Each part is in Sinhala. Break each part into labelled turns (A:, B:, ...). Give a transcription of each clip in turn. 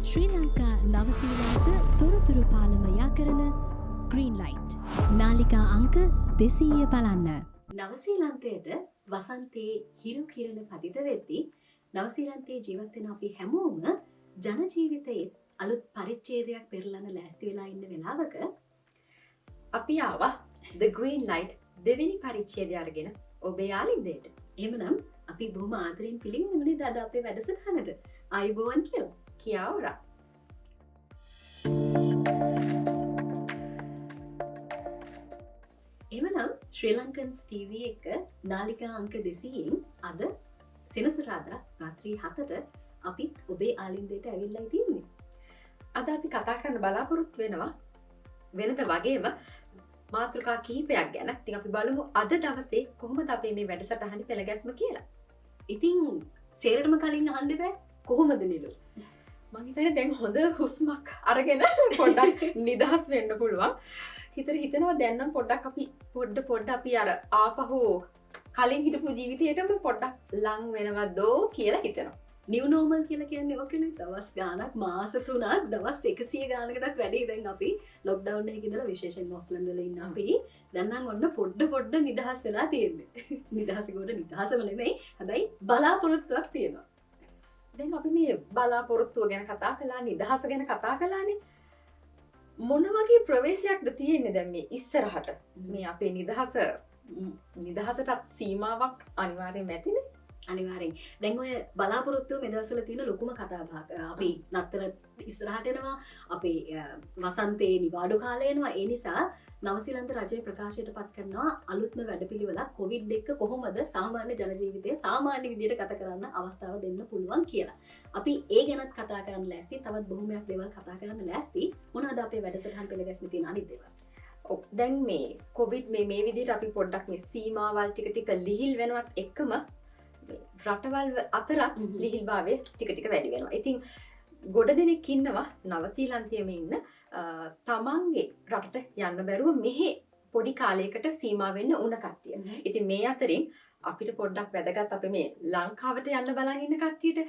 A: ශ්‍රී ලංකා නවසීලන්ත තොරතුරු පාලමයා කරන GreenLight නාලිකා අංක 200 බලන්න. නවසීලන්තයට වසන්තයේ හිරු කිරණ පතිත වෙද්දී නවසීලන්තයේ ජීවත් වෙන අපි හැමෝම ජන ජීවිතයේ අලුත් පරිච්ඡේදයක් පෙරලන ලෑස්ති වෙලා ඉන්න වෙලාවක
B: අපි ආවා The GreenLight දෙවෙනි පරිච්ඡේදය අරගෙන ඔබේ යාළුවෙන්ට. එහෙමනම් අපි බොහොම ආදරෙන් පිළිගන්නනේ අද අපේ වැඩසටහනට. ආයුබෝවන් කියලා. කියාවරා. එහෙමනම් SriLankaNZ-TV එක නාලිකා අංක 200න් අද සෙනසුරාදා රාත්‍රී 7ට අපි ඔබේ ආලින්දයට ඇවිල්ලා තියෙන්නේ. අද අපි කතා කරන්න බලාපොරොත්තු වෙනවා වෙනද වගේම මාතෘකා කිහිපයක් ගැන. ඉතින් අපි බලමු අද දවසේ කොහොමද අපේ මේ වැඩසටහනේ පෙළගැස්ම කියලා. ඉතින් සේරටම කලින් අහන්න බෑ කොහොමද නිලු? මං හිතන්නේ දැන් හොඳ හුස්මක් අරගෙන පොඩ්ඩක් නිදහස් වෙන්න පුළුවන්. හිතනවා දැන් නම් පොඩ්ඩක් අපි පොඩ්ඩ අපි අර ආපහු කලින් හිටපු ජීවිතේටම පොඩ්ඩක් ලං වෙනවදෝ කියලා හිතනවා. නිව් නෝමල් කියලා කියන්නේ ඔකනේ. දවස් ගාණක් මාස 3ක් දවස් 100 ගාණකටත් වැඩි දැන් අපි ලොක්ඩවුන් එකේ ඉඳලා විශේෂයෙන්ම ඔක්ලන්ඩ් වල ඉන්න අපි දැන් නම් ඔන්න පොඩ්ඩ නිදහස් වෙලා තියෙන්නේ. නිදහසේකට නිදහසම නෙමෙයි. හැබැයි බලාපොරොත්තුවක් තියෙනවා. දැන් අපි මේ බලාපොරොත්තුව ගැන කතා කළා, නිදහස ගැන කතා කළානේ. මොන වගේ ප්‍රවේශයක්ද තියෙන්නේ දැන් මේ ඉස්සරහට? මේ අපේ නිදහසටත් සීමාවක් අනිවාර්යයෙන්ම ඇතිනේ. අනිවාර්යෙන්. දැන් ඔය බලාපොරොත්තුව මේ දවස්වල තියෙන ලොකුම කතාබහක්. අපි නත්තර ඉස්සරහට එනවා. අපේ වසන්තයේ නිවාඩු කාලය එනවා. ඒ නිසා නවසීලන්ත රජය ප්‍රකාශයට පත් කරනවා අලුත්ම වැඩපිළිවෙලක් කොවිඩ් එක්ක කොහොමද සාමාන්‍ය ජන ජීවිතය සාමාන්‍ය විදියට ගත කරන්න අවස්ථාව දෙන්න පුළුවන් කියලා. අපි ඒ ගැනත් කතා කරන්න ලෑස්ති. තවත් බොහොමයක් දේවල් කතා කරන්න ලෑස්ති. මොනවද අපේ වැඩසටහන් පෙළගැස්ම තියෙන අනිත් දේවල්? දැන් මේ කොවිඩ් මේ විදියට අපි පොඩ්ඩක් මේ සීමාවල් ටික ලිහිල් වෙනවත් එක්කම රටවල් අතරත් ලිහිල්භාවය ටික වැඩි වෙනවා. ඉතින් ගොඩ දෙනෙක් ඉන්නවා නවසීලන්තයේම ඉන්න තමන්ගේ රටට යන්න බැරුව මෙහි පොඩි කාලයකට සීමා වෙන්න උන කට්ටිය. ඉතින් මේ අතරින් අපිට පොඩ්ඩක් වැදගත් අපි මේ ලංකාවට යන්න බලන් ඉන්න කට්ටියට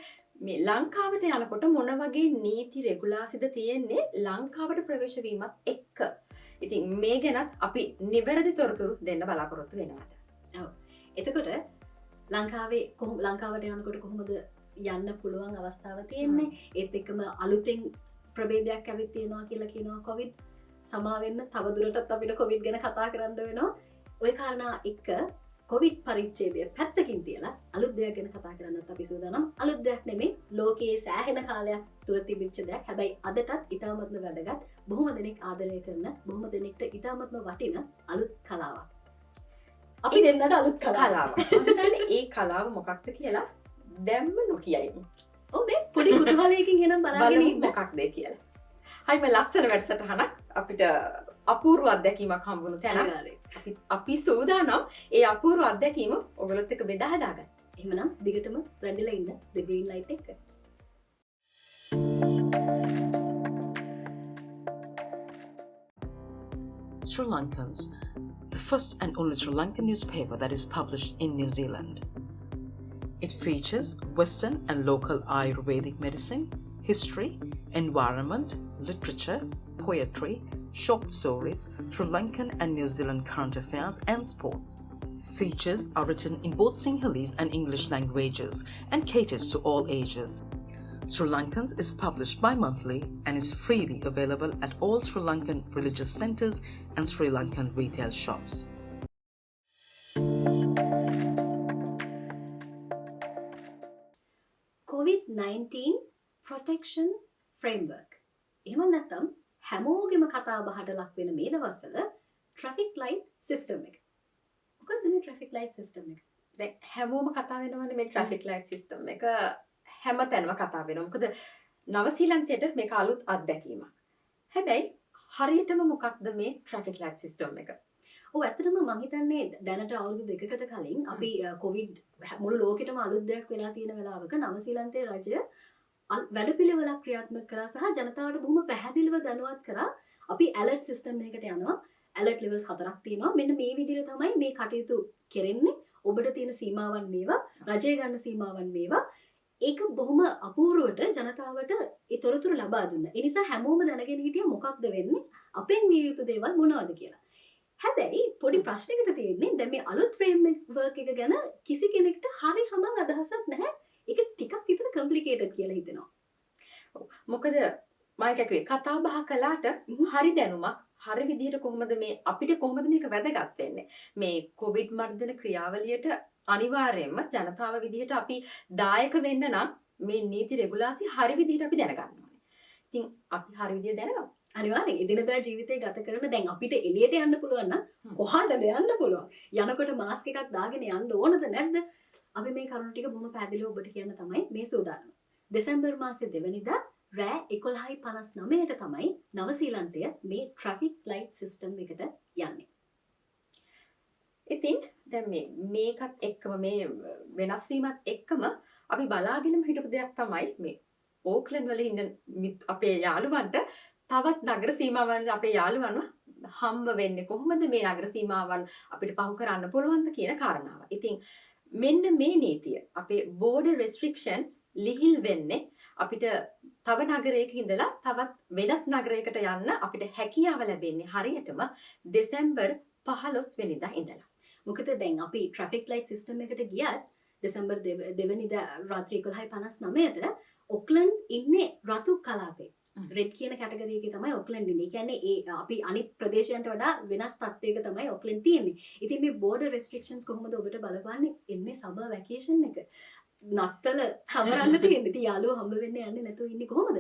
B: මේ ලංකාවට යනකොට මොන වගේ නීති රෙගුලාසිද තියෙන්නේ ලංකාවට ප්‍රවේශ වීමත් එක්ක. ඉතින් මේ ගැනත් අපි නිවැරදි තොරතුරු දෙන්න බලාපොරොත්තු වෙනවා. ඔව්. එතකොට ලංකාවට යනකොට කොහොමද යන්න පුළුවන් අවස්ථාව තියෙන්නේ? ඒත් එක්කම අලුතෙන් ප්‍රභේදයක් ඇවිත් තියෙනවා කියලා කියනවා කොවිඩ්. සමාවෙන්න තවදුරටත් අපිට කොවිඩ් ගැන කතා කරන්න වෙනවා. ওই කාරණා එක්ක කොවිඩ් පරිච්ඡේදය පැත්තකින් තියලා අලුත් දෙයක් ගැන කතා කරන්නත් අපි සූදානම්. අලුත් දෙයක් නෙමෙයි ලෝකයේ සෑහෙන කාලයක් තුර තිබිච්ච දෙයක්. හැබැයි අදටත් ඉතාමත්ම වැදගත්, බොහොම දෙනෙක් ආදරය කරන, බොහොම දෙනෙක්ට ඉතාමත්ම වටින අලුත් කලාවක්. අපි දෙන්නට අලුත් කලාවක්. ඒ කලාව මොකක්ද කියලා දැම්ම නොකියයිමු. ඔව්නේ පොඩි කුතුහලයකින් එනම් බලාගෙන ඉන්න මොකක්ද කියලා. හරිම ලස්සන වැඩසටහනක් අපිට අපූර්ව අත්දැකීමක් හම්බුණු තැන. අපි සූදානම් ඒ අපූර්ව අත්දැකීම ඔයගොල්ලොත් එක්ක බෙදා හදාගන්න. එහෙමනම් දිගටම රැඳිලා ඉන්න The GreenLight එක්ක.
C: Sri Lankans, the first and only Sri Lankan newspaper that is published in New Zealand. It features Western and local Ayurvedic medicine, history, environment, literature, poetry, short stories, Sri Lankan and New Zealand current affairs and sports. Features are written in both Sinhalese and English languages and caters to all ages. Sri Lankans is published bi-monthly and is freely available at all Sri Lankan religious centres and Sri Lankan retail shops.
B: COVID-19 protection framework. එහෙම නැත්නම් හැමෝගෙම කතා බහට ලක් වෙන මේ දවස්වල traffic light system එක. මොකක්ද මේ traffic light system එක? දැන් හැමෝම කතා වෙනවනේ මේ traffic light system එක. හැමතැනම කතා වෙනවා. මොකද නවසීලන්තයට මේක අලුත් අත්දැකීමක්. හැබැයි හරියටම මොකක්ද මේ traffic light system එක? ඔව් ඇත්තටම මම හිතන්නේ දැනට අවුරුදු 2කට කලින් අපි කොවිඩ් මුළු ලෝකෙටම අලුත් දෙයක් වෙලා තියෙන වෙලාවක නවසීලන්තයේ රජය වැඩපිළිවෙලක් ක්‍රියාත්මක කරා සහ ජනතාවට බොහොම පැහැදිලිව දැනුවත් කරා අපි ඇලර්ට් සිස්ටම් එකකට යනවා. ඇලර්ට් ලෙවල්ස් 4ක් තියෙනවා. මෙන්න මේ විදිහට තමයි මේ කටයුතු කෙරෙන්නේ. ඔබට තියෙන සීමාවන් මේවා, රජය ගන්න සීමාවන් මේවා. ඒක බොහොම අපූර්වට ජනතාවට ඒ තොරතුරු ලබා දුන්නා. ඒ නිසා හැමෝම දැනගෙන හිටියා මොකක්ද වෙන්නේ? අපෙන් විය යුතු දේවල් මොනවද කියලා. හැබැයි පොඩි ප්‍රශ්නයකට තියෙන්නේ දැන් මේ අලුත් ෆ්‍රේම්වර්ක් එක ගැන කිසි කෙනෙක්ට හරි හමං අදහසක් නැහැ. ඒක ටිකක් විතර කොම්ප්ලිකේටඩ් කියලා හිතෙනවා.
D: මොකද මම කතා බහ කළාට හරි දැනුමක් හරි විදිහට කොහොමද මේ අපිට කොහොමද මේක වැදගත් වෙන්නේ මේ කොවිඩ් මර්ධන ක්‍රියාවලියට අනිවාර්යයෙන්ම ජනතාව විදිහට අපි දායක වෙන්න නම් මේ නීති රෙගුලාසි හරි විදිහට අපි දැනගන්න ඕනේ. ඉතින් අපි හරි විදිහට දැනගමු.
B: අනිවාර්යෙන් එදිනදා ජීවිතේ ගත කරන දැන් අපිට එළියට යන්න පුළුවන් නම් කොහාටද යන්න පුළුවන්? යනකොට මාස්ක් එකක් දාගෙන යන්න ඕනද නැද්ද? අපි මේ කරුණු ටික බොහොම පැහැදිලිව ඔබට කියන්න තමයි මේ සූදානම. දෙසැම්බර් මාසේ 2 වෙනිදා රෑ 11:59ට තමයි නවසීලන්තය මේ ට්‍රැෆික් ලයිට් සිස්ටම් එකට යන්නේ.
D: ඉතින් දැන් මේකත් එක්කම මේ වෙනස් වීමත් එක්කම අපි බලාගෙනම හිටපු දෙයක් තමයි මේ ඕක්ලන්ඩ් වල ඉන්න අපේ යාළුවන්ට තවත් නගර සීමාවන් අපේ යාළුවන්ව හම්බ වෙන්නේ කොහොමද මේ නගර සීමාවන් අපිට පහු කරන්න පුළුවන්ද කියන කාරණාව. ඉතින් මෙන්න මේ නීතිය අපේ border restrictions ලිහිල් වෙන්නේ අපිට තව නගරයක ඉඳලා තවත් වෙනත් නගරයකට යන්න අපිට හැකියාව ලැබෙන්නේ හරියටම දෙසැම්බර් 15 වෙනිදා ඉඳලා.
B: මොකද දැන් අපි ට්‍රැෆික් ලයිට් සිස්ටම් එකට ගියත් දෙසැම්බර් 2 වෙනිදා රාත්‍රී 11:59ට ඔක්ලන්ඩ් ඉන්නේ රතු කලාපේ. රෙඩ් කියන කැටගරි එකේ තමයි ඔක්ලන්ඩ් ඉන්නේ. ඒ කියන්නේ ඒ අපි අනිත් ප්‍රදේශයන්ට වඩා වෙනස් තත්ත්වයක තමයි ඔක්ලන්ඩ් තියෙන්නේ. ඉතින් මේ border restrictions කොහොමද ඔබට බලපන්නේ? එන්නේ සමර් වැකේෂන් එක. නත්තල සමරන්න තියෙන්නේ. ඉතින් යාළුවෝ හම්බ වෙන්න යන්නේ නැතුව ඉන්නේ කොහොමද?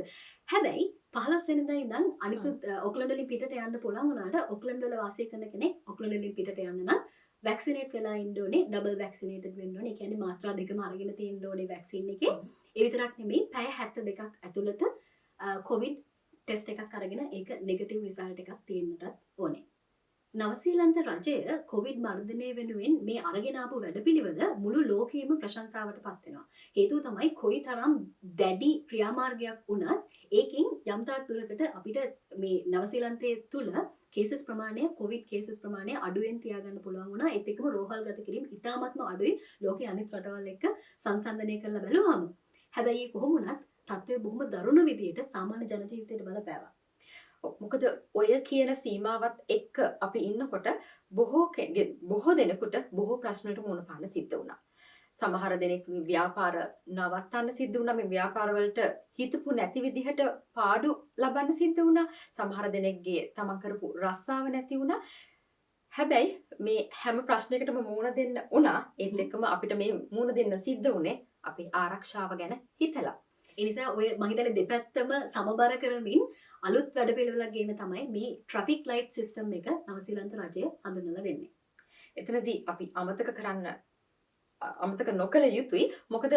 B: හැබැයි 15 වෙනිදා ඉඳන් අනිකුත් ඔක්ලන්ඩ් වලින් පිටට යන්න පුළුවන් වුණාට ඔක්ලන්ඩ් වල වාසය කරන කෙනෙක් ඔක්ලන්ඩ් වලින් පිටට යන්න නම් වැක්සිනේට් වෙලා ඉන්න ඕනේ, ඩබල් වැක්සිනේටඩ් වෙන්න ඕනේ. ඒ කියන්නේ මාත්‍රා දෙකම අරගෙන තියෙන්න ඕනේ වැක්සින් එකේ. ඒ විතරක් නෙමෙයි පැය 72ක් ඇතුළත කොවිඩ් ටෙස්ට් එකක් අරගෙන ඒක නෙගටිව් රිසල්ට් එකක් තියෙන්නටත් ඕනේ. නවසීලන්ත රජය කොවිඩ් මර්ධනය වෙනුවෙන් මේ අරගෙන ආපු වැඩපිළිවෙල මුළු ලෝකෙම ප්‍රශංසාවට පත් වෙනවා. හේතුව තමයි කොයිතරම් දැඩි ක්‍රියාමාර්ගයක් වුණත් ඒකෙන් යම් තාක් දුරකට අපිට මේ නවසීලන්තයේ තුල කේසස් ප්‍රමාණය කොවිඩ් කේසස් ප්‍රමාණය අඩුවෙන් තියාගන්න පුළුවන් වුණා. ඒත් එක්කම රෝහල්ගත කිරීම ඉතාමත්ම අඩුයි ලෝකයේ අනිත් රටවල් එක්ක සංසන්දනය කරලා බැලුවාම. හැබැයි කොහොම වුණත් තත්ත්වය බොහොම දරුණු විදියට සාමාන්‍ය ජන ජීවිතයට බලපෑවා.
D: මොකද ඔය කියන සීමාවත් එක්ක අපි ඉන්නකොට බොහෝ දෙනෙකුට බොහෝ ප්‍රශ්නවලට මුහුණ පාන්න සිද්ධ වුණා. සමහර දෙනෙක් ව්‍යාපාර නවත්තන්න සිද්ධ වුණා. මේ ව්‍යාපාර වලට හිතපු නැති විදිහට පාඩු ලබන්න සිද්ධ වුණා. සමහර දෙනෙක්ගේ තමන් කරපු රස්සාව නැති වුණා. හැබැයි මේ හැම ප්‍රශ්නයකටම මුහුණ දෙන්න වුණා. ඒත් එක්කම අපිට මේ මුහුණ දෙන්න සිද්ධ වුණේ අපේ ආරක්ෂාව ගැන හිතලා.
B: ඒ නිසා ඔය මම හිතන්නේ දෙපැත්තම සමබර කරමින් අලුත් වැඩපිළිවෙලක් ගේන තමයි මේ ට්‍රැෆික් ලයිට් සිස්ටම් එක නවසීලන්ත රජය හඳුන්වලා දෙන්නේ.
D: එතනදී අපි අමතක නොකළ යුතුයි. මොකද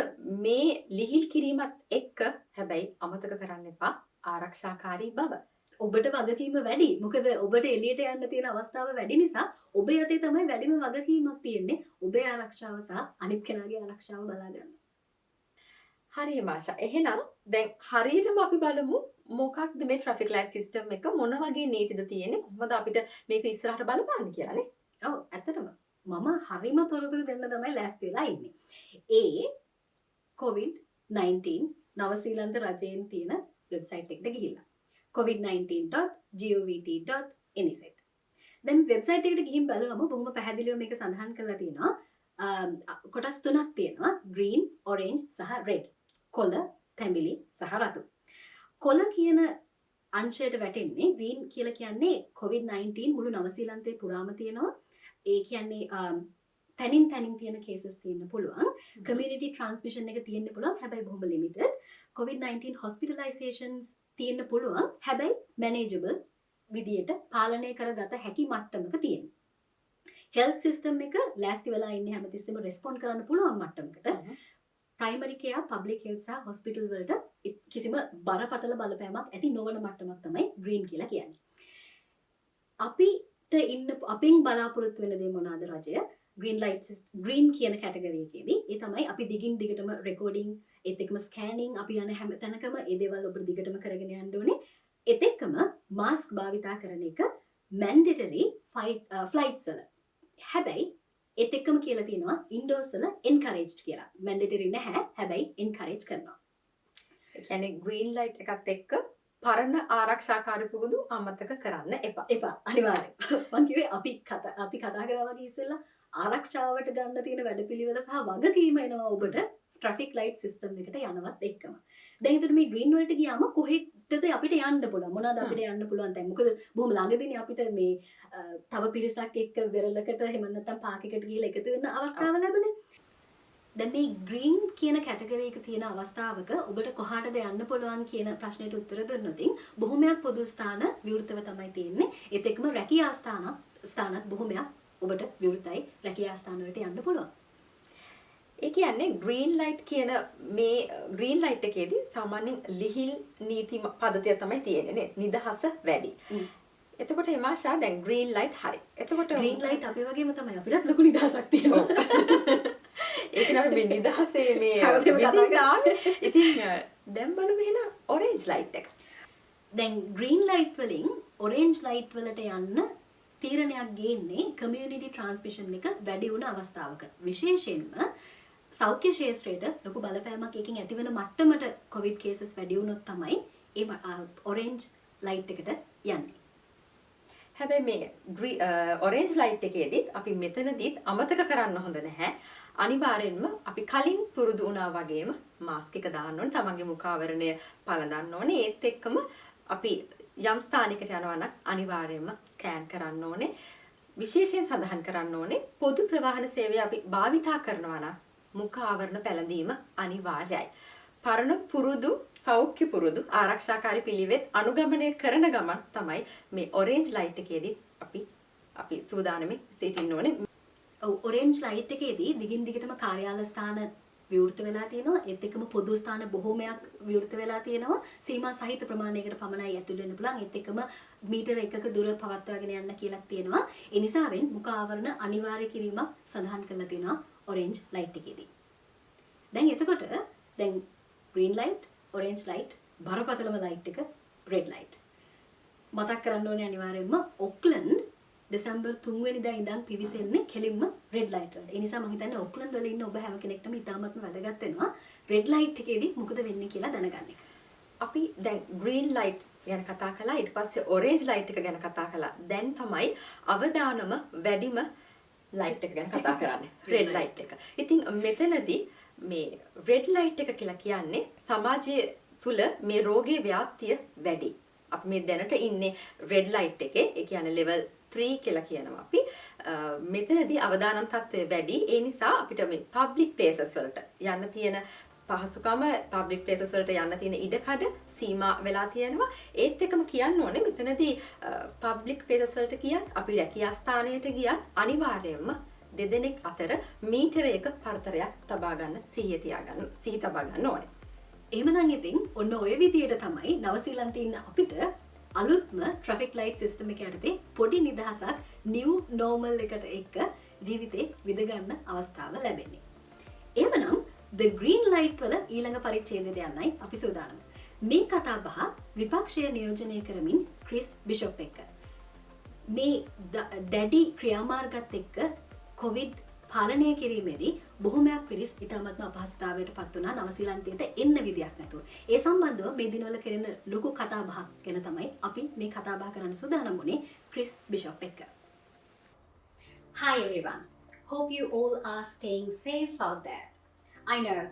D: මේ ලිහිල් කිරීමත් එක්ක හැබැයි අමතක කරන්න එපා ආරක්ෂාකාරී බව.
B: ඔබට වගකීම වැඩි. මොකද ඔබට එළියට යන්න තියෙන අවස්ථාව වැඩි නිසා ඔබේ අතේ තමයි වැඩිම වගකීමක් තියෙන්නේ. ඔබේ ආරක්ෂාව සහ අනිත් කෙනාගේ ආරක්ෂාව බලා ගන්න.
D: හරිය මාෂා. එහෙනම් දැන් හරියටම අපි බලමු මොකක්ද මේ ට්‍රැෆික් ලයිට් සිස්ටම් එක මොන වගේ නීතිද තියෙන්නේ කොහොමද අපිට මේක ඉස්සරහට බලපාන්නේ කියලා නේ.
B: ඔව් ඇත්තටම මම හරිම තොරතුරු දෙන්න තමයි ලෑස්ති වෙලා ඉන්නේ. ඒ COVID-19 නවසීලන්ත රජයෙන් තියෙන වෙබ්සයිට් එකට ගිහිල්ලා covid19.govt.nz. දැන් වෙබ්සයිට් එකට ගිහින් බලුවම බොහොම පැහැදිලිව මේක සඳහන් කරලා තියෙනවා. කොටස් තුනක් තියෙනවා. green, orange සහ red. කොළ, තැඹිලි සහ රතු. කොළ කියන අංශයට වැටෙන්නේ green කියලා කියන්නේ COVID-19 මුළු නවසීලන්තේ පුරාම තියෙනවා. ඒ කියන්නේ තනින් තියෙන cases තියෙන්න පුළුවන්. community transmission එක තියෙන්න පුළුවන්. හැබැයි බොහොම limited. COVID-19 hospitalizations තියෙන්න පුළුවන්. හැබැයි manageable විදියට පාලනය කරගත හැකි මට්ටමක තියෙනවා. health system එක ලෑස්ති වෙලා ඉන්නේ හැමතිස්සෙම respond කරන්න පුළුවන් මට්ටමකට. primary care, public health සහ hospital වලට කිසිම බරපතල බලපෑමක් ඇති නොවන මට්ටමක් තමයි green කියලා කියන්නේ. අපෙන් බලාපොරොත්තු වෙන දේ මොනවාද රජය? GreenLight green කියන කැටගරි එකේදී ඒ තමයි අපි දිගින් දිගටම recording ඒත් එක්කම scanning අපි යන හැම තැනකම ඒ දේවල් ඔබට දිගටම කරගෙන යන්න ඕනේ. ඒත් එක්කම mask භාවිතා කරන එක mandatory flights වල. හැබැයි ඒත් එක්කම කියලා තියෙනවා ඉන්ඩෝර්ස් වල encouraged කියලා. mandatory නැහැ. හැබැයි encourage කරනවා.
D: ඒ කියන්නේ green light එකත් එක්ක පරණ ආරක්ෂාකාරී පුරුදු අමතක කරන්න එපා.
B: එපා අනිවාර්යෙන්. මං කිව්වේ අපි කතා කරා වගේ ඉස්සෙල්ලා ආරක්ෂාවට ගන්න තියෙන වැඩපිළිවෙල සහ වගකීම එනවා ඔබට ට්‍රැෆික් ලයිට් සිස්ටම් එකට යනවත් එක්කම. දැන් හිතට මේ green වලට ගියාම කොහෙටද අපිට යන්න පුළුවන්? මොනවාද අපිට යන්න පුළුවන් දැන්? මොකද බොහොම ළඟදීනේ අපිට මේ තව පිරිසක් එක්ක වෙරළකට එහෙම නැත්නම් පාක් එකකට ගිහලා එකතු වෙන්න අවස්ථාව ලැබුණේ. දැන් මේ green කියන කැටගරි එක තියෙන අවස්ථාවක ඔබට කොහාටද යන්න පුළුවන් කියන ප්‍රශ්නෙට උත්තර දුන්නොත් බොහොමයක් පොදු ස්ථාන විවෘතව තමයි තියෙන්නේ. ඒත් එක්කම රැකියා ස්ථානත් බොහොමයක් ඔබට විවෘතයි. රැකියා ස්ථාන වලට යන්න පුළුවන්.
D: ඒ කියන්නේ green light කියන මේ green light එකේදී සාමාන්‍යයෙන් ලිහිල් නීති පද්ධතිය තමයි තියෙන්නේ නේද? නිදහස වැඩි. එතකොට හිමාෂා දැන් green light හරි. එතකොට
B: green light අපි වගේම තමයි අපිටත් ලොකු නිදහසක් තියෙනවා.
D: ඒක නම මේ නිදහසේ මේ විදිහට ඉතින් දැන් බලමු එහෙනම් orange light එක.
B: දැන් green light වලින් orange light වලට යන්න තීරණයක් ගේන්නේ community transmission එක වැඩි වුණ අවස්ථාවක. විශේෂයෙන්ම සෞඛ්‍ය ශාස්ත්‍රයට ලොකු බලපෑමක් එකකින් ඇතිවන මට්ටමට COVID cases වැඩි වුණොත් තමයි ඒ orange light එකට යන්නේ.
D: හැබැයි මේ orange light එකේදී අපි මෙතනදීත් අමතක කරන්න හොඳ නැහැ. අනිවාර්යෙන්ම අපි කලින් පුරුදු වුණා වගේම මාස්ක් එක දාන්න ඕනේ. තමන්ගේ මුඛාවරණය පළඳන්න ඕනේ. ඒත් එක්කම අපි යම් ස්ථානයකට යනවා නම් අනිවාර්යයෙන්ම ස්කෑන් කරන්න ඕනේ. විශේෂයෙන් සඳහන් කරන්න ඕනේ පොදු ප්‍රවාහන සේවය අපි භාවිතා කරනවා නම් මුඛ ආවරණ පැළඳීම අනිවාර්යයි. පරණ පුරුදු සෞඛ්‍ය පුරුදු ආරක්ෂාකාරී පිළිවෙත් අනුගමනය කරන ගමන් තමයි මේ orange light එකේදී අපි සූදානමින් සිටින්න ඕනේ.
B: ඔව් orange light එකේදී දිගින් දිගටම කාර්යාල ස්ථාන විවෘත වෙලා තියෙනවා. ඒත් එක්කම පොදු ස්ථාන බොහෝමයක් විවෘත වෙලා තියෙනවා. සීමා සහිත ප්‍රමාණයකට පමණයි ඇතුල් වෙන්න පුළුවන්. ඒත් එක්කම මීටර 1ක දුර පවත්වාගෙන යන්න කියලා තියෙනවා. ඒ නිසාවෙන් මුඛ ආවරණ අනිවාර්ය කිරීමක් සඳහන් කරලා තියෙනවා orange light එකේදී. දැන් එතකොට දැන් green light, orange light, බරපතලම light එක red light. මතක් කරන්න ඕනේ අනිවාර්යයෙන්ම ඔක්ලන්ඩ් දෙසැම්බර් 3 වෙනිදා ඉඳන් පිවිසෙන්නේ කෙලින්ම red light වලට. ඒ නිසා මම හිතන්නේ ඔක්ලන්ඩ් වල ඉන්න ඔබ හැම කෙනෙක්ටම ඉතාමත්ම වැදගත් වෙනවා red light එකේදී මොකද වෙන්නේ කියලා දැනගන්න.
D: අපි දැන් green light ගැන කතා කළා. ඊට පස්සේ orange light එක ගැන කතා කළා. දැන් තමයි අවදානම වැඩිම light එක ගැන කතා කරන්නේ. red light එක. ඉතින් මෙතනදී මේ red light එක කියලා කියන්නේ සමාජයේ තුල මේ රෝගයේ ව්‍යාප්තිය වැඩි. අපි මේ දැනට ඉන්නේ red light එකේ. ඒ කියන්නේ level 3 කියලා කියනවා අපි. මෙතනදී අවදානම් තත්ත්වය වැඩි. ඒ නිසා අපිට මේ public places වලට යන්න තියෙන පහසුකම public places වලට යන්න තියෙන ඉඩකඩ සීමා වෙලා තියෙනවා. ඒත් එකම කියන්න ඕනේ මෙතනදී public places වලට ගියත් අපි රැකියා ස්ථානයට ගියත් අනිවාර්යයෙන්ම දෙදෙනෙක් අතර මීටරයක පරතරයක් තබා ගන්න සිහි තබා ගන්න ඕනේ.
B: එහෙමනම් ඉතින් ඔන්න ඔය විදියට තමයි නවසීලන්තේ ඉන්න අපිට අලුත්ම traffic light system එක යටතේ පොඩි නිදහසක් new normal එකට එක්ක ජීවිතේ විඳ ගන්න අවස්ථාව ලැබෙන්නේ. එහෙමනම් the green light වල ඊළඟ පරිච්ඡේදයට යන්නයි අපි සූදානම්. මේ කතා බහ විපක්ෂය නියෝජනය කරමින් ක්‍රිස් බිෂොප් එක්ක. මේ දැඩි ක්‍රියාමාර්ගත් එක්ක COVID පාලනය කිරීමේදී බොහොමයක් පිරිස් ඉතාමත්ම අපහසුතාවයට පත් වුණා නවසීලන්තයට එන්න විදියක් නැතුව. ඒ සම්බන්ධව මේ දිනවල කෙරෙන ලොකු කතා බහක් ගැන තමයි අපි මේ කතා බහ කරන්න සූදානම් වුණේ ක්‍රිස් බිෂොප් එක්ක. Hi everyone. Hope you all are staying safe out there. I know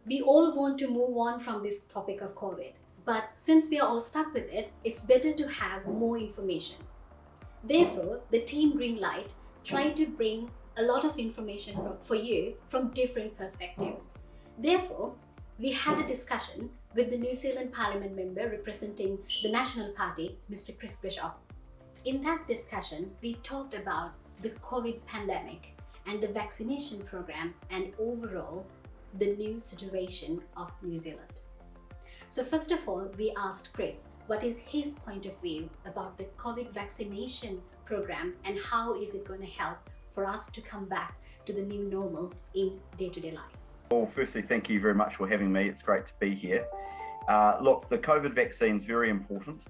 B: we all want to move on from this topic of COVID, but since we are all stuck with it, it's better to have more information. Therefore, the team GreenLight tried to bring a lot of information for you from different perspectives. Therefore, we had a discussion with the New Zealand Parliament member representing the National Party, Mr. Chris Bishop. In that discussion, we talked about the COVID pandemic and the vaccination program and overall the new situation of New Zealand. So first of all, we asked Chris what is his point of view about the COVID vaccination program and how is it going to help for us to come back to the new normal in day-to-day lives.
E: Well, firstly, thank you very much for having me. It's great to be here. Look, the COVID vaccine is very important.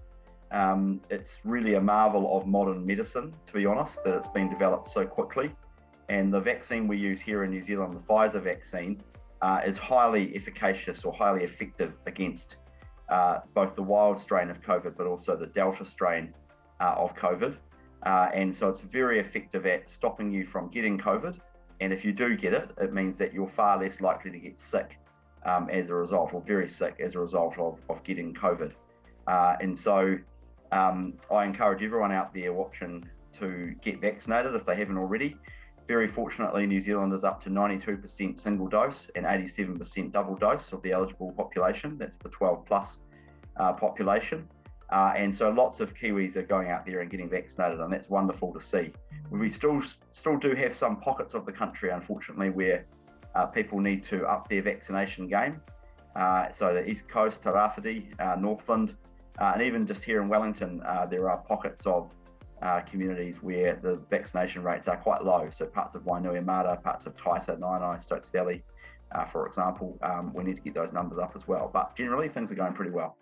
E: It's really a marvel of modern medicine, to be honest, that it's been developed so quickly. And the vaccine we use here in New Zealand, the Pfizer vaccine, is highly efficacious or highly effective against both the wild strain of COVID, but also the Delta strain of COVID. And so it's very effective at stopping you from getting COVID. And if you do get it, it means that you're far less likely to get sick as a result, or very sick as a result of getting COVID. And so I encourage everyone out there watching to get vaccinated if they haven't already. Very fortunately, New Zealand is up to 92% single dose and 87% double dose of the eligible population. That's the 12 plus population. And so lots of Kiwis are going out there and getting vaccinated, and that's wonderful to see. We still do have some pockets of the country, unfortunately, where people need to up their vaccination game. So the East Coast, Te Rāwhiti, Northland, and even just here in Wellington, there are pockets of communities where the vaccination rates are quite low. So parts of Wainuiomata, parts of Taita, Nainai, Stokes Valley, for example, we need to get those numbers up as well. But generally, things are going pretty well.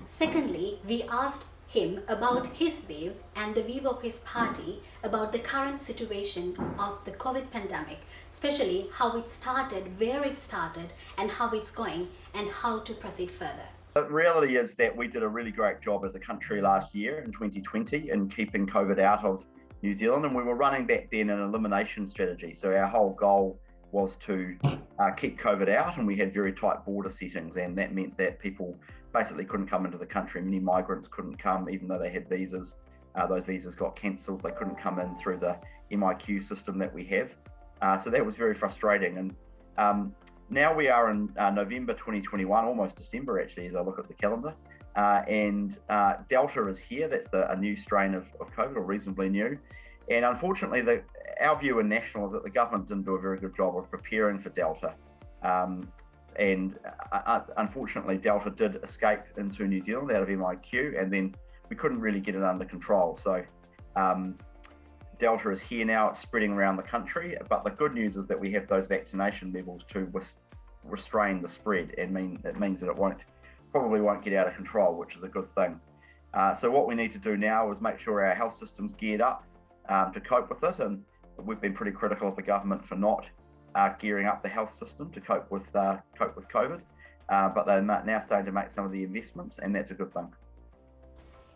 A: Secondly, we asked him about his view and the view of his party about the current situation of the COVID pandemic, especially how it started, where it started, and how it's going, and how to proceed further.
E: The reality is that we did a really great job as a country last year in 2020 in keeping COVID out of New Zealand, and we were running back then an elimination strategy. So our whole goal was to keep COVID out, and we had very tight border settings, and that meant that people basically couldn't come into the country. Many migrants couldn't come even though they had visas. Those visas got cancelled. They couldn't come in through the MIQ system that we have. So that was very frustrating. And now we are in November 2021, almost December actually, as I look at the calendar. And Delta is here. That's a new strain of COVID, or reasonably new. And unfortunately, our view in National is that the government didn't do a very good job of preparing for Delta. And unfortunately, Delta did escape into New Zealand out of MIQ, and then we couldn't really get it under control. So Delta is here now, it's spreading around the country, but the good news is that we have those vaccination levels to restrain the spread, and it means that it probably won't get out of control, which is a good thing. So what we need to do now is make sure our health system's geared up to cope with it, and we've been pretty critical of the government for not gearing up the health system to cope with COVID, but they're now starting to make some of the investments, and that's a good thing.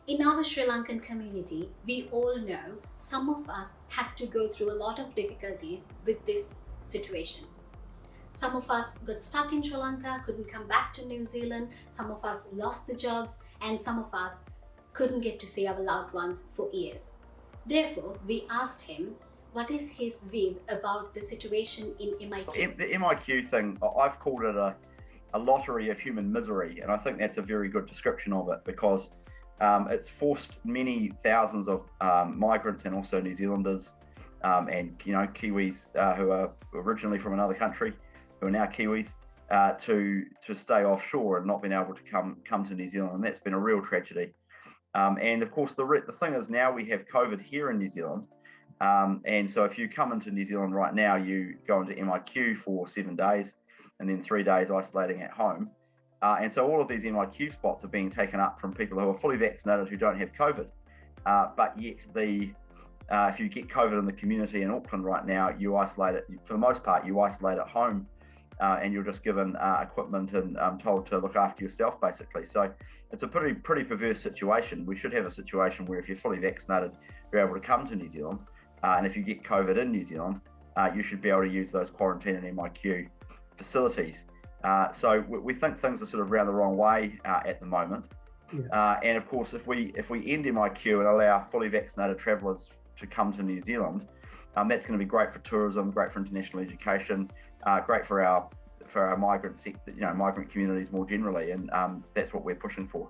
A: In our Sri Lankan community, we all know some of us had to go through a lot of difficulties with this situation. Some of us got stuck in Sri Lanka, couldn't come back to New Zealand, some of us lost the jobs, and some of us couldn't get to see our loved ones for years. Therefore, we asked him what is his view about the situation in MIQ.
E: The MIQ thing, I've called it a lottery of human misery, and I think that's a very good description of it, because it's forced many thousands of migrants and also New Zealanders and Kiwis who are originally from another country, who are now Kiwis, to stay offshore and not being able to come to New Zealand, and that's been a real tragedy. And of course, the thing is, now we have COVID here in New Zealand, and so if you come into New Zealand right now, you go into MIQ for 7 days and then 3 days isolating at home. And so all of these MIQ spots are being taken up from people who are fully vaccinated who don't have COVID. But yet if you get COVID in the community in Auckland right now, you isolate it, for the most part, you isolate at home, and you're just given equipment and told to look after yourself, basically. So it's a pretty perverse situation. We should have a situation where if you're fully vaccinated, you're able to come to New Zealand. And if you get COVID in New Zealand, you should be able to use those quarantine and MIQ facilities. So we think things are sort of around the wrong way at the moment. Yeah. And of course, if we end MIQ and allow fully vaccinated travellers to come to New Zealand, that's going to be great for tourism, great for international education, great for our migrant sector, migrant communities more generally, and that's what we're pushing for.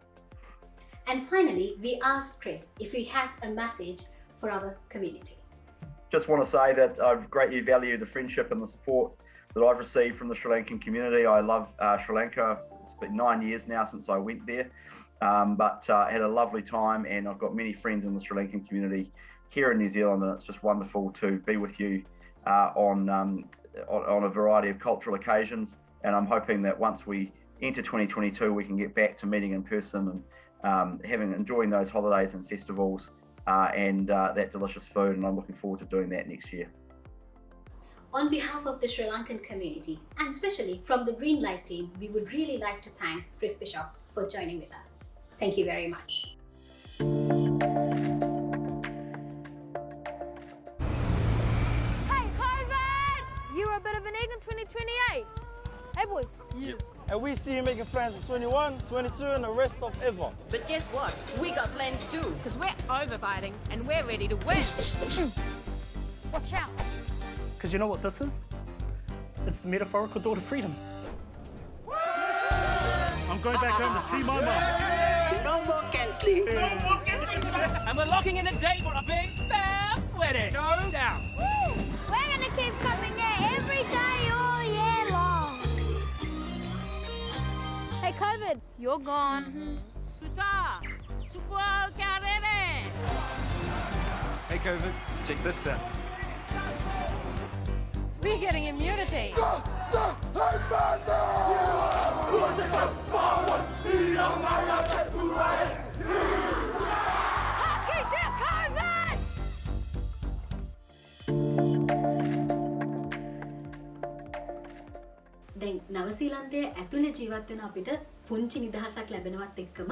A: And finally, we asked Chris if he has a message for our community.
E: Just want to say that I've greatly valued the friendship and the support that I've received from the Sri Lankan community. I love Sri Lanka. It's been 9 years now since I went there, but I had a lovely time, and I've got many friends in the Sri Lankan community here in New Zealand, and it's just wonderful to be with you on a variety of cultural occasions. And I'm hoping that once we enter 2022, we can get back to meeting in person and enjoying those holidays and festivals and that delicious food, and I'm looking forward to doing that next year.
A: On behalf of the Sri Lankan community, and especially from the GreenLight team, we would really like to thank Chris Bishop for joining with us. Thank you very much.
F: Hey, COVID! You were a bit of an egg in 2028. Hey, boys.
G: Yeah. And we see you making plans for 21, 22, and the rest of ever.
H: But guess what? We got plans too. Because we're over-fighting and we're ready to win.
F: Watch out.
I: Because you know what this is? It's the metaphorical door to freedom. I'm going back home to see my mum.
H: No more cancelling.
J: And we're locking in a date for a big fab wedding. No doubt.
F: Woo! We're going to keep coming here every day all year long. Hey, COVID, you're gone.
J: Hey, COVID, check this out.
F: We're getting immunity.
A: දැන් නවසීලන්තයේ ඇතුළේ ජීවත් වෙන අපිට පුංචි නිදහසක් ලැබෙනවත් එක්කම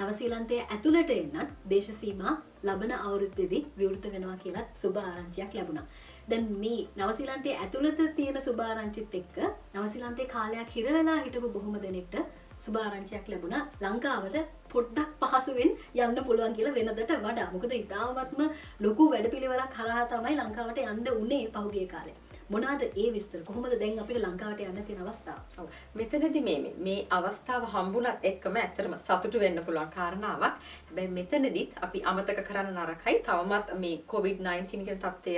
A: නවසීලන්තයේ ඇතුළට එන්නත් දේශ සීමා ලබන අවුරුද්දේදී විවෘත වෙනවා කියලා සුබ ආරංචියක් ලැබුණා. දැන් මේ නවසීලන්තයේ ඇතුළත තියෙන සුබ ආරංචිත් එක්ක නවසීලන්තයේ කාලයක් හිර වෙලා හිටපු බොහොම දෙනෙක්ට සුබ ආරංචියක් ලැබුණා. ලංකාවට පොඩ්ඩක් පහසුවෙන් යන්න පුළුවන් කියලා වෙනදට වඩා. මොකද ඉතාමත්ම ලොකු වැඩපිළිවෙලක් හරහා තමයි ලංකාවට යන්න උනේ පහුගිය කාලේ. මොනවාද ඒ විස්තර? කොහොමද දැන් අපිට ලංකාවට යන්න තියෙන අවස්ථාව?
D: ඔව්. මෙතනදී මේ අවස්ථාව හම්බුණත් එක්කම ඇත්තටම සතුටු වෙන්න පුළුවන් කාරණාවක්. හැබැයි මෙතනදිත් අපි අමතක කරන්න නරකයි. තවමත් මේ COVID-19 කියන තත්ත්වය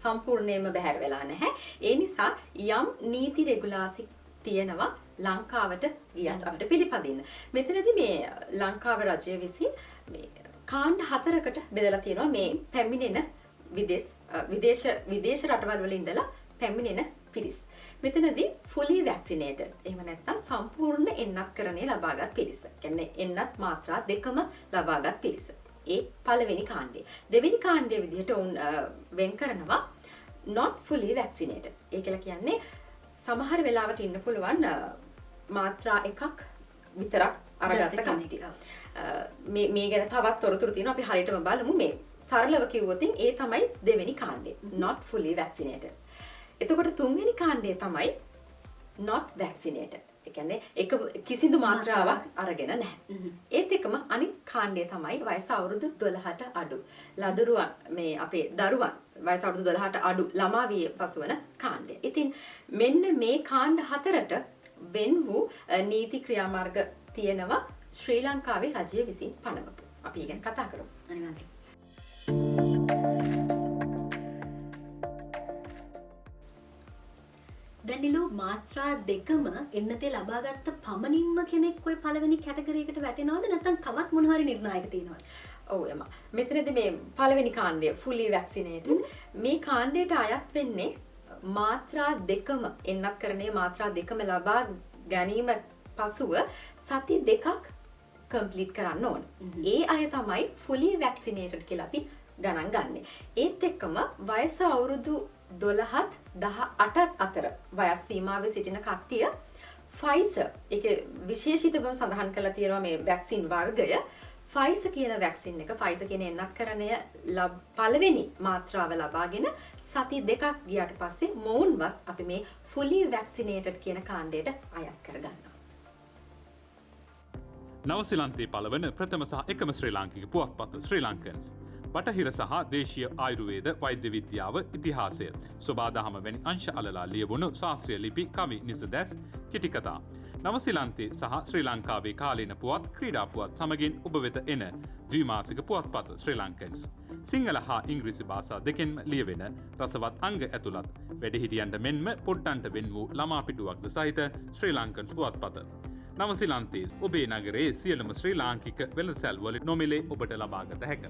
D: සම්පූර්ණයෙන්ම බැහැර වෙලා නැහැ. ඒ නිසා යම් නීති රෙගුලාසි තියෙනවා ලංකාවට ගියත් අපිට පිළිපදින්න. මෙතනදී මේ ලංකාව රජය විසින් මේ කාණ්ඩ 4කට බෙදලා තියෙනවා මේ පැමිණෙන විදේශ රටවල් වල ඉඳලා පැමිණෙන පිරිස්. මෙතනදී fully vaccinated එහෙම නැත්නම් සම්පූර්ණ එන්නත්කරණය ලබාගත් පිරිස. කියන්නේ එන්නත් මාත්‍රා දෙකම ලබාගත් පිරිස. ඒ පළවෙනි කාණ්ඩය. දෙවෙනි කාණ්ඩය විදිහට උන් වෙන් කරනවා not fully vaccinated. ඒ කියලා කියන්නේ සමහර වෙලාවට ඉන්න පුළුවන් මාත්‍රා එකක් විතරක් අරගත්ත කට්ටිය. මේ ගැන තවත් තොරතුරු තියෙනවා. අපි හරියටම බලමු. මේ සරලව කිව්වොත් ඒ තමයි දෙවෙනි කාණ්ඩය. not fully vaccinated. එතකොට තුන්වෙනි කාණ්ඩය තමයි not vaccinated. ඒ කියන්නේ ඒක කිසිදු මාත්‍රාවක් අරගෙන නැහැ. ඒත් එකම අනිත් කාණ්ඩය තමයි වයස අවුරුදු 12ට අඩු. ලදරුවන් මේ අපේ දරුවන් වයස අවුරුදු 12ට අඩු ළමා විය පසුවන කාණ්ඩය. ඉතින් මෙන්න මේ කාණ්ඩ 4ට වෙන් වූ නීති ක්‍රියාමාර්ග තියෙනවා ශ්‍රී ලංකාවේ රජය විසින් පනවපු. අපි ගැන කතා කරමු.
A: අනිවාර්යයෙන්. දැනිලු මාත්‍රා දෙකම එන්නතේ ලබාගත්ත පමණින්ම කෙනෙක් ඔය පළවෙනි කැටගරි එකට වැටෙනවද නැත්නම් තවත් මොන හරි නිර්ණායක තියෙනවද?
D: ඔව් එම. මෙතනදී මේ පළවෙනි කාණ්ඩය fully vaccinated මේ කාණ්ඩයට අයත් වෙන්නේ මාත්‍රා දෙකම එන්නත්කරණයේ මාත්‍රා දෙකම ලබා ගැනීම පසුව සති දෙකක් කම්ප්ලීට් කරන්න ඕන. ඒ අය තමයි fully vaccinated කියලා අපි ගණන් ගන්නෙ. ඒත් එක්කම වයස අවුරුදු 12ත් 18ත් අතර වයස් සීමාවේ සිටින කට්ටිය Pfizer ඒකේ විශේෂිතව සඳහන් කරලා තියෙනවා මේ වැක්සින් වර්ගය. Pfizer කියන වැක්සින් එක Pfizer කියන එන්නත්කරණය පළවෙනි මාත්‍රාව ලබාගෙන සති දෙකක් ගියාට පස්සේ මොවුන්වත් අපි මේ fully vaccinated කියන කාණ්ඩයට අයත් කරගන්නවා.
K: නවසීලන්තයේ පළවන ප්‍රථම සහ එකම ශ්‍රී ලාංකික පුවත්පත ශ්‍රී ලංකන්ස්. බටහිර සහ දේශීය ආයුර්වේද වෛද්‍ය විද්‍යාව ඉතිහාසය සොබාදහම වැනි අංශ අලලා ලියවුණු ශාස්ත්‍රීය ලිපි කවි නිසදැස් කිටිකතා. නවසීලන්තයේ සහ ශ්‍රී ලංකාවේ කාලීන පුවත් ක්‍රීඩා පුවත් සමගින් ඔබ වෙත එන ද්විමාසික පුවත්පත ශ්‍රී ලංකන්ස්. සිංහල හා ඉංග්‍රීසි භාෂා දෙකෙන්ම ලියවෙන රසවත් අංග ඇතුළත් වැඩිහිටියන්ට මෙන්ම පොඩ්ඩන්ට වෙන් වූ ළමා පිටුවක්ද සහිත ශ්‍රී ලංකන්ස් පුවත්පත. නවසීලන්තයේ ඔබේ නගරයේ සියලුම ශ්‍රී ලාංකික වෙළඳසැල් වල නොමිලේ ඔබට ලබාගත හැක.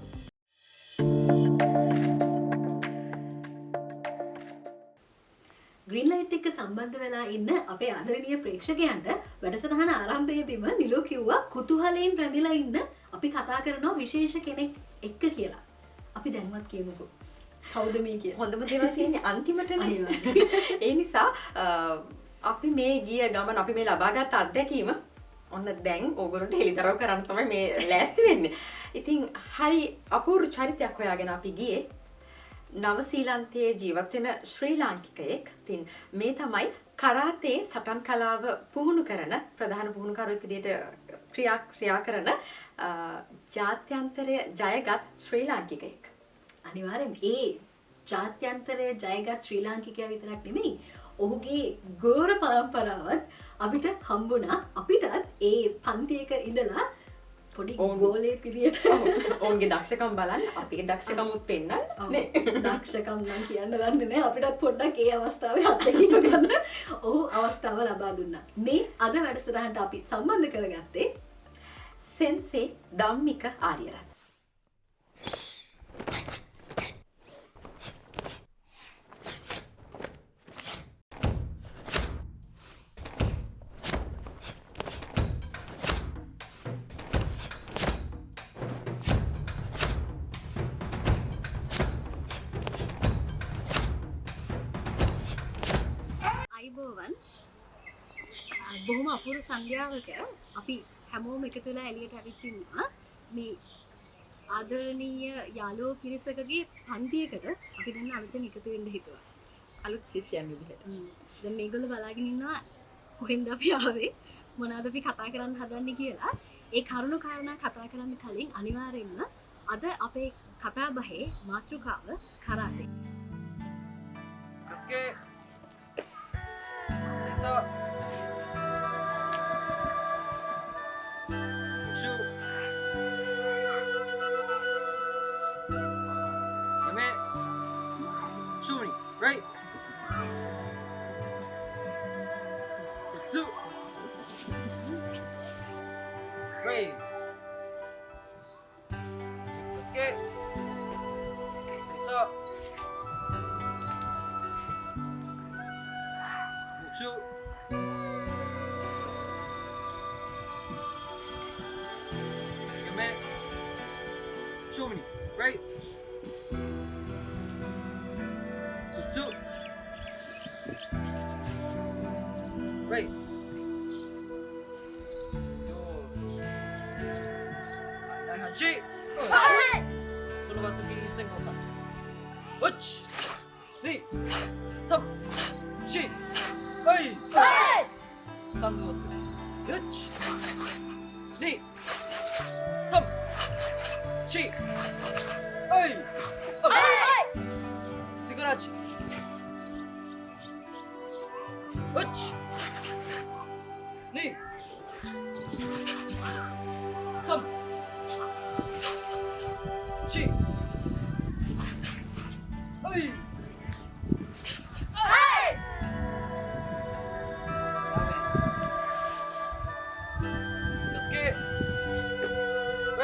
A: GreenLight එක සම්බන්ධ වෙලා ඉන්න අපේ ආදරණීය ප්‍රේක්ෂකයන්ට වැඩසටහන ආරම්භයේදීම නිලෝ කිව්වා කුතුහලයෙන් රැඳිලා ඉන්න අපි කතා කරනවා විශේෂ කෙනෙක්
B: එක්ක කියලා අපි දැන්වත් කියමුකෝ. කවුද මේ කියන්නේ?
D: හොඳම දේවල් තියෙන්නේ අන්තිමටනේ. ඒ නිසා අපි මේ ගිය ගමන අපි මේ ලබාගත් අත්දැකීම ඔන්න දැන් ඕගොල්ලන්ට හෙළිදරව් කරන්න තමයි මේ ලෑස්ති වෙන්නේ. ඉතින් හරි අපූර්ව චරිතයක් හොයාගෙන අපි ගියේ. නවසීලන්තයේ ජීවත් වෙන ශ්‍රී ලාංකිකයෙක්. ඉතින් මේ තමයි කරාතේ සටන් කලාව පුහුණු කරන ප්‍රධාන පුහුණුකරුවෙක් විදිහට ක්‍රියා කරන ජාත්‍යන්තරය ජයගත් ශ්‍රී ලාංකිකයෙක්.
B: අනිවාර්යෙන් ඒ ජාත්‍යන්තරයේ ජයගත් ශ්‍රී ලාංකිකයා විතරක් නෙමෙයි ඔහුගේ ගෝර පරම්පරාවත් අපිට හම්බුණා. අපිටත් ඒ පන්තියක ඉඳලා පොඩි ගෝලයෙක් විදියට
D: ඔවුන්ගේ දක්ෂකම් බලන්න අපේ දක්ෂකමුත් පෙන්නන්න නේ.
B: දක්ෂකම් නම් කියන්න දන්නේ නැහැ. අපිටත් පොඩ්ඩක් ඒ අවස්ථාවේ අත්දැකීම ගන්න ඔහු අවස්ථාව ලබා දුන්නා. මේ අද වැඩසටහනට අපි සම්බන්ධ කරගත්තේ
D: සෙන්සේ ධම්මික ආර්යරත්න.
B: බොහොම අපූර්ව සංඛ්‍යාවක අපි හැමෝම එකතු වෙලා එළියට ඇවිත් ඉන්නවා. මේ ආදරණීය යාළුවෝ පිරිසකගේ පන්තියකට අපි දැන් අලුතෙන් එකතු වෙන්න හිතුවා.
D: අලුත් ශිෂ්‍යයන් විදිහට.
B: දැන් මේගොල්ලෝ බලාගෙන ඉන්නවා කොහෙන්ද අපි ආවේ මොනවද අපි කතා කරන්න හදන්නේ කියලා. ඒ කරුණු කාරණා කතා කරන්න කලින් අනිවාර්යෙන්ම අද අපේ කතා බහේ මාතෘකාව karate.
G: Kasuke. Sensor. Shoot. Yame. Shooting. Right. Two. Right. Kasuke. Sensor. Shoot. Yame. Show me. Right. Two. Right. Yo. Hanchi. Solo vas a seguir sin nota. Uch. Ni. Sab. Shi. Hey! Hey! 3度押す。1、2、3、4、はいはいスクラッチ。1、2、3、4、はい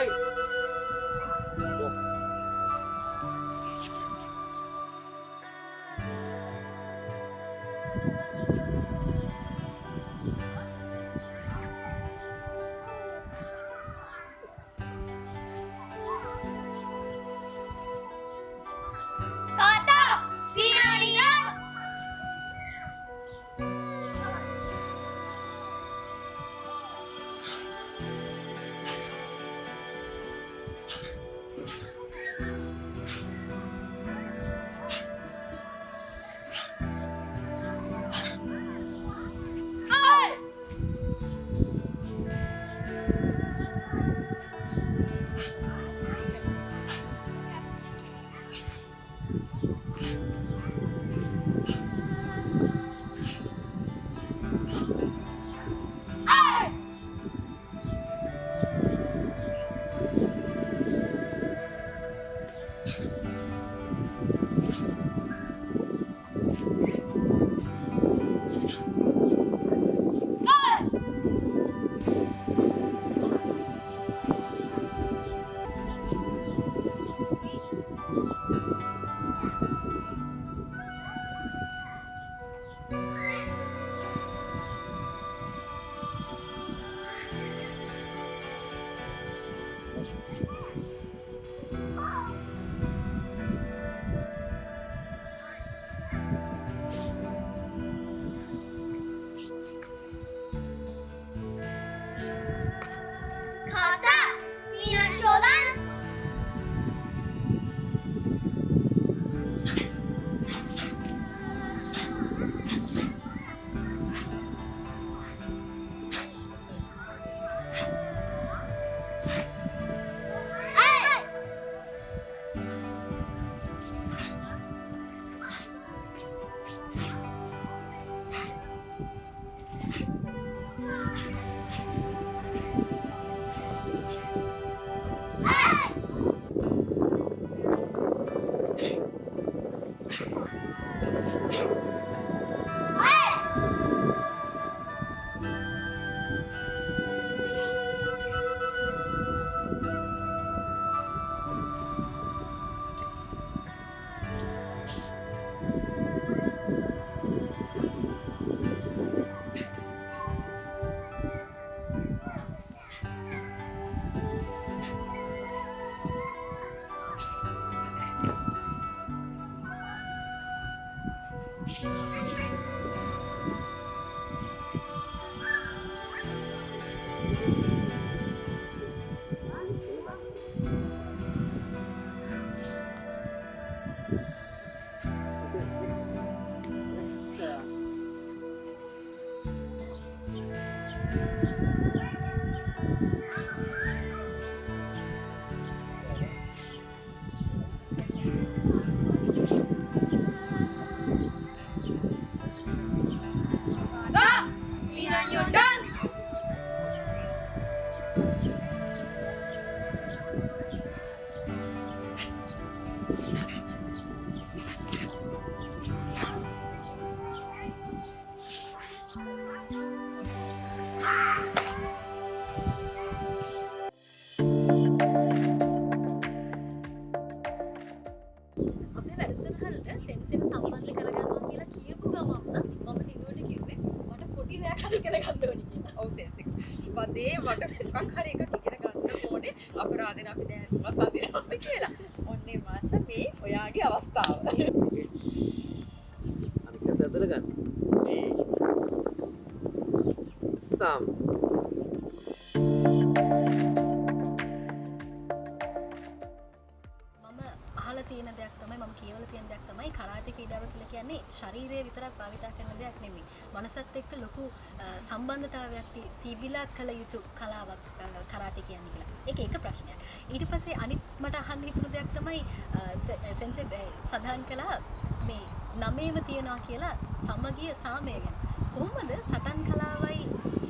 D: ඉගෙන ගන්න ඕනි කියලා. ඔව් සෙන්ස් එක. වදේ මට මොකක් හරි එකක් ඉගෙන ගන්න ඕනේ. අපරාධන අපි දැන් වදිනවා කියලා. ඔන්නේ මාෂ මේ ඔයාගේ අවස්ථාව.
G: අනික ඇදලා ගන්න. මේ සම්
B: අහලා තියෙන දෙයක් තමයි මම කියවලා තියෙන දෙයක් තමයි කරාටි ක්‍රීඩාව කියලා කියන්නේ ශරීරය විතරක් භාවිත කරන දෙයක් නෙමෙයි. මනසත් එක්ක ලොකු සම්බන්ධතාවයක් තිබිලා කළ යුතු කලාවක් කරාටි කියන්නේ කියලා. ඒක එක ප්‍රශ්නයක්. ඊට පස්සේ අනිත් මට අහන්න හිතුණු දෙයක් තමයි සෙන්සේ සඳහන් කළා මේ නමේම තියනවා කියලා සමගිය සාමය ගැන. කොහොමද සටන් කලාවයි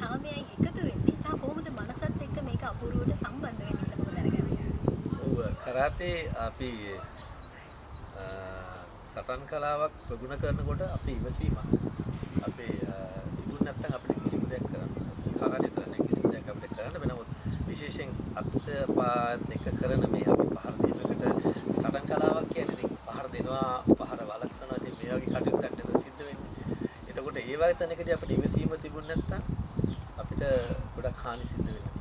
B: සාමයයි එකතු වෙන්නේ? සහ කොහොමද මනසත් එක්ක මේක අපූර්වවට සම්බන්ධ වෙන්නේ කියලා කොහොමද දැනගන්නේ?
G: කරාටේ අපි සටන් කලාවක් ප්‍රගුණ කරනකොට අපි ඉවසීමක් අපේ තිබුණ නැත්නම් අපිට කිසිම දෙයක් කරන්න කරාටේ කරන්නේ කිසිම දෙයක් අපිට කරන්න බෑ. නමුත් විශේෂයෙන් අත්පාත් එක කරන මේ අපි පහර දීමකට සටන් කලාවක් කියන්නේ ඉතින් පහර දෙනවා පහර වළක්වනවා ඉතින් මේ වගේ කටයුත්තක් නේද සිද්ධ වෙන්නේ. එතකොට ඒ වගේ තැනකදී අපිට ඉවසීම තිබුණ නැත්නම් අපිට ගොඩක් හානි සිද්ධ වෙනවා.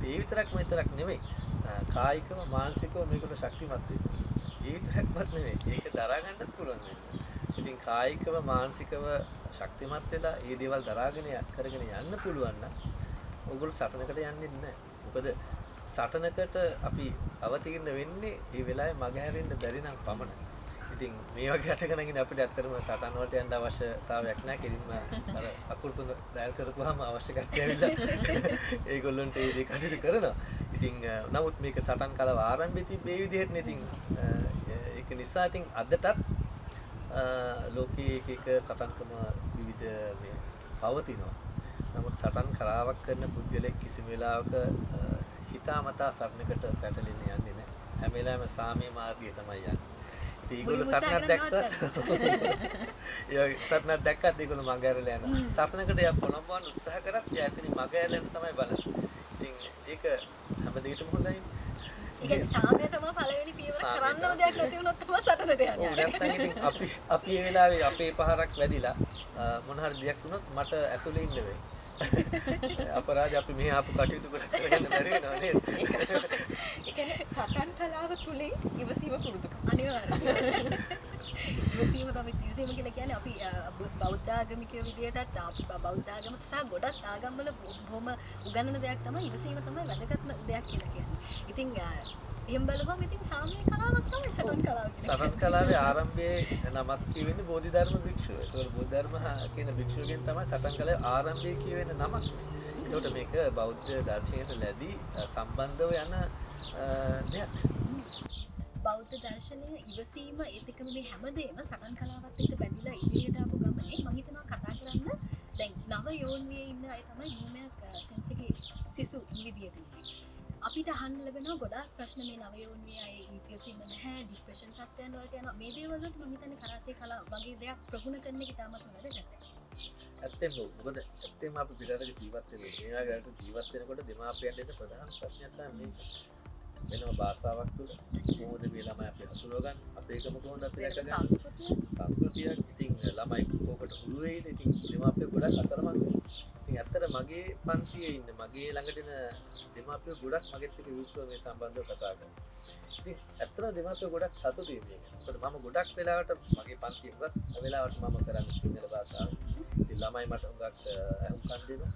G: ඒ විතරක් නෙමෙයි කායිකව මානසිකව මේකට ශක්තිමත් වෙන්න. ඒ විතරක්වත් නෙවෙයි. ඒක දරා ගන්නත් පුළුවන් වෙනවා. ඉතින් කායිකව මානසිකව ශක්තිමත් වෙලා මේ දේවල් දරාගෙන කරගෙන යන්න පුළුවන් නම් ඕගොල්ලෝ සටනකට යන්නේ නැහැ. මොකද සටනකට අපි අවතීර්ණ වෙන්නේ මේ වෙලාවේ මගහැරෙන්න බැරි නම් පමණයි. ඉතින් මේ වගේ අටක නැගින අපිට ඇත්තටම සටන් වලට යන්න අවශ්‍යතාවයක් නැහැ. කෙලින්ම අර අකුරු තුන ඩයල් කරපුවාම අවශ්‍යකත්වය ඇවිල්ලා ඒගොල්ලන්ට ඒ දේ කටයුතු කරනවා. ඉතින් නමුත් මේක සටන් කලාව ආරම්භයේ තිබ්බේ මේ විදිහට නේ. ඉතින් ඒක නිසා ඉතින් අදටත් ලෝකයේ එක සටන්කම විවිධ මේ පවතිනවා. නමුත් සටන් කලාවක් කරන පුද්ගලෙක් කිසිම වෙලාවක හිතාමතා සටනකට පැටලෙන්නේ යන්නේ නැහැ. හැම වෙලාවෙම සාමයේ මාර්ගය තමයි යන්නේ. ඉතින් ඒගොල්ලෝ සටනක් දැක්කත් සටනක් දැක්කත් ඒගොල්ලෝ මග ඇරලා යනවා. සටනකට යා පොළඹවන්න උත්සාහ කරත් යා එතනින් මග ඇරලා තමයි බලන්නේ. ඉතින් ඒක හැම දෙයකටම හොඳයි.
B: ඒ කියන්නේ සාමය තමයි පළවෙනි පියවර කරන්නම දෙයක් නැති වුණොත් තමයි සටනට යන්නේ.
G: ඔව් නැත්නම් ඉතින් අපි මේ වෙලාවේ අපේ පහරක් වැදිලා මොන හරි දෙයක් වුණොත් මට ඇතුලේ ඉන්න වෙයි. අපරාධ අපි මේ ආපු කටයුතු කරගන්න බැරි වෙනවා නේද?
D: ඒ කියන්නේ සටන් කලාව තුලින් ඉවසීම පුරුදු කරනවා.
B: අනිවාර්යයෙන්. ඉවසීම තමයි ඉවසීම කියලා කියන්නේ අපි බෞද්ධ ආගමිකයෝ විදියටත් බෞද්ධ ආගමට සහ ගොඩක් ආගම්වල බොහොම උගන්වන දෙයක් තමයි ඉවසීම තමයි වැදගත්ම දෙයක් කියලා කියන්නේ. ඉතින් එහෙම බලුවම ඉතින් සාමය කලාවක් තමයි සටන් කලාව කියන්නේ.
G: සටන් කලාවේ ආරම්භයේ නමක් කියවෙන්නේ බෝධිධර්ම භික්ෂුව. ඒතකොට බෝධිධර්ම කියන භික්ෂුවගෙන් තමයි සටන් කලාවේ ආරම්භයේ කියවෙන නමක්. ඒකට මේක බෞද්ධ දර්ශනයට ලැබී සම්බන්ධව යන දෙයක්.
B: බෞද්ධ දර්ශනය ඉවසීම ඒකම මේ හැමදේම සටන් කලාවත් එක්ක බැඳිලා ඉදිරියට ආපු ගමනේ මම හිතනවා කතා කරන්න දැන් නව යෝන්වියේ ඉන්න අය තමයි නියමයක් සෙන්සගේ සිසු විදියට ඉන්නේ. අපිට අහන්න ලැබෙනවා ගොඩාක් ප්‍රශ්න මේ නව යෝන්වියේ අය ඉවසීම නැහැ ડિප්‍රෙෂන් තත්ත්වයන් වලට යනවා. මේ දේවල් වලට මම හිතන්නේ කරාටේ කලාව වගේ දෙයක් ප්‍රගුණ කරන එක ඉතාමත් වැදගත්.
G: ඇත්තෙන්ම මොකද ඇත්තෙන්ම අපි පිටරට ජීවත් වෙන්නේ. මේ වගේ ජීවත් වෙනකොට දෙමාපියන් දෙන්න ප්‍රධාන ප්‍රශ්නයක් තමයි මේ වෙනම භාෂාවක් තුළ කොහොමද මේ ළමයි අපි හසුරව ගන්න අපේකම කොහොමද අපි රැකගන්නේ සංස්කෘතිය ඉතින් ළමයි කෝකට හුරු වෙයිද ඉතින් දෙමාපියෝ ගොඩක් අතරමං ඉතින් ඇත්තට මගේ පන්තියේ ඉන්න මගේ ළඟට එන දෙමාපියෝ ගොඩක් මගෙත් එක්ක විරුද්ධව මේ සම්බන්ධව කතා කරනවා ඉතින් ඇත්තට දෙමාපියෝ ගොඩක් සතුටුයි මේක මොකද මම ගොඩක් වෙලාවට මගේ පන්තියේ ගොඩක් වෙලාවට මම කරන්නේ සිංහල භාෂාව ඉතින් ළමයි මට හුඟක් අහුම්කම් දෙනවා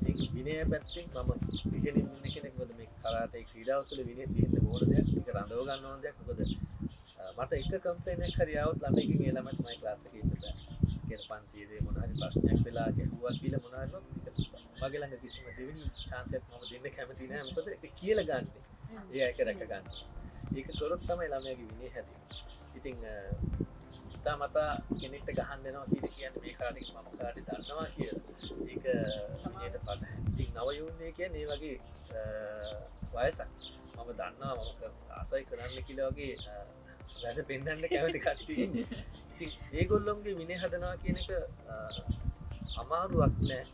G: ඉතින් විනය පැත්තෙන් මම ඉගෙනින් ඉන්න කෙනෙක් මොකද මේ කරාටේ ක්‍රීඩාව තුළ විනය තියෙන්න ඕන දෙයක් ඒක රඳව ගන්න ඕන දෙයක් මොකද මට එක කම්ප්ලේන් එකක් හරි ආවොත් ළමයිකින් ඒ ළමයට මගේ ක්ලාස් එකේ ඉන්න බෑ ඒක පන්තියේදී මොන හරි ප්‍රශ්නයක් වෙලා ගැහුවා කියලා මොන හරි මගේ ළඟ කිසිම දෙවෙනි chance එකක් මම දෙන්න කැමති නෑ මොකද ඒක කියලා ගන්න ඒ අයක රැක ගන්න ඒක කරොත් තමයි ළමයාගේ විනය හැදෙන්නේ ඉතින් මතා කෙනෙක්ට ගහන්න දෙනවා කියන්නේ මේ කාටද මම කාටද දන්නවා කියලා. ඒක සමහරට පට. ඉතින් නව යෝන්නේ කියන්නේ මේ වගේ වයසක්. මම දන්නවා මම ආසයි කරන්න කියලා වගේ වැඩ පෙන්නන්න කැමති කට්ටිය ඉන්නේ. ඉතින් ඒගොල්ලොන්ගේ විනය හදනවා කියන එක අමාරුවක් නෑ.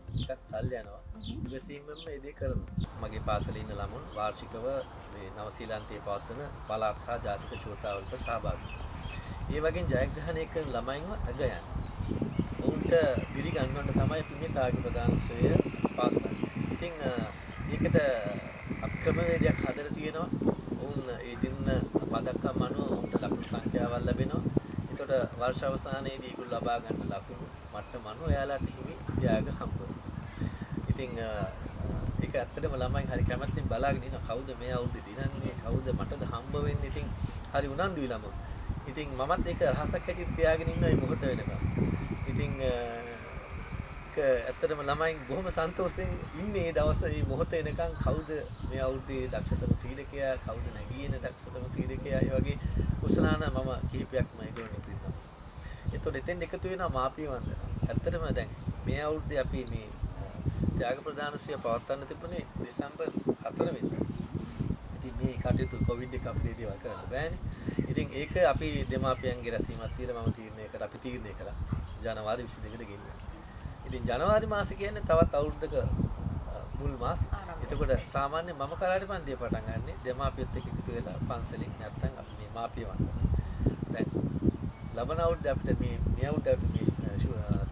G: ටිකක් කල් යනවා. ඉවසීමෙන් මේ දේ කරනවා. මගේ පාසලේ ඉන්න ළමුන් වාර්ෂිකව මේ නව ශ්‍රීලන්තයේ පවත්වන පළාත් හා ජාතික ශෝතාවලට සහභාගී වෙනවා. ඒ වගේ ජයග්‍රහණය කරන ළමයින්ව අග යනවා. ඔවුන් ඒකට පිළිගන්නවන්න තමයි අපි මේ කාර්ය ප්‍රධානත්වය පාත්වන්නේ. ඉතින් ඒකට ක්‍රමවේදයක් හදලා තියෙනවා. උන් ඒ දින පදක්කම් අනුව උන්ට ලකුණු සංඛ්‍යාවක් ලැබෙනවා. ඒකට වර්ෂ අවසානයේදී ඒගොල්ලෝ ලබා ගන්න ලකුණු මට්ටම අනුව එයාලට හිමි ත්‍යාග හම්බ වෙනවා. ඉතින් ඒක ඇත්තටම ළමයි හරි කැමැත්තෙන් බලාගෙන ඉන්නවා කවුද මේ අවුරුද්දේ දිනන්නේ කවුද මටද හම්බ වෙන්නේ. ඉතින් හරි උනන්දුයි ළමයි. ඉතින් මමත් ඒක රහසක් හැටියට තියාගෙන ඉන්නවා මේ මොහොත වෙනකම්. ඉතින් ඒක ඇත්තටම ළමයින් බොහොම සන්තෝෂෙන් ඉන්නේ මේ දවස් මේ මොහොත එනකම් කවුද මේ අවුරුද්දේ දක්ෂතම ක්‍රීඩකයා කවුද නැගී එන දක්ෂතම ක්‍රීඩකයා ඒ වගේ කුසලාන මම කිහිපයක්ම ඒගොල්ලෝ ඉන්නවා. ඒතකොට එතෙන් එකතු වෙනවා මාපිය වන්දනා. ඇත්තටම දැන් මේ අවුරුද්දේ අපි මේ ත්‍යාග ප්‍රදානසිය පවත්වන්න තිබුණේ දෙසැම්බර් 4 වෙනිදා. ඉතින් මේ කටයුතු කොවිඩ් එක අපිට දේවල් කරන්න බෑනේ. ඉතින් ඒක අපි දෙමාපියන්ගේ රැසීමක් තියලා මම තීරණය කළා ජනවාරි 22 ට ගෙනියන්න. ඉතින් ජනවාරි මාසේ කියන්නේ තවත් අවුරුද්දක මුල් මාසේ. එතකොට සාමාන්‍ය මම කරාට පන්තිය පටන් ගන්නෙ දෙමාපියත් එක්ක එකතු වෙලා පන්සලෙන් නැත්තම් අපි මේ මාපිය වන්දනා. දැන් ලබන අවුරුද්ද අපිට මේ අවුරුද්ද අපිට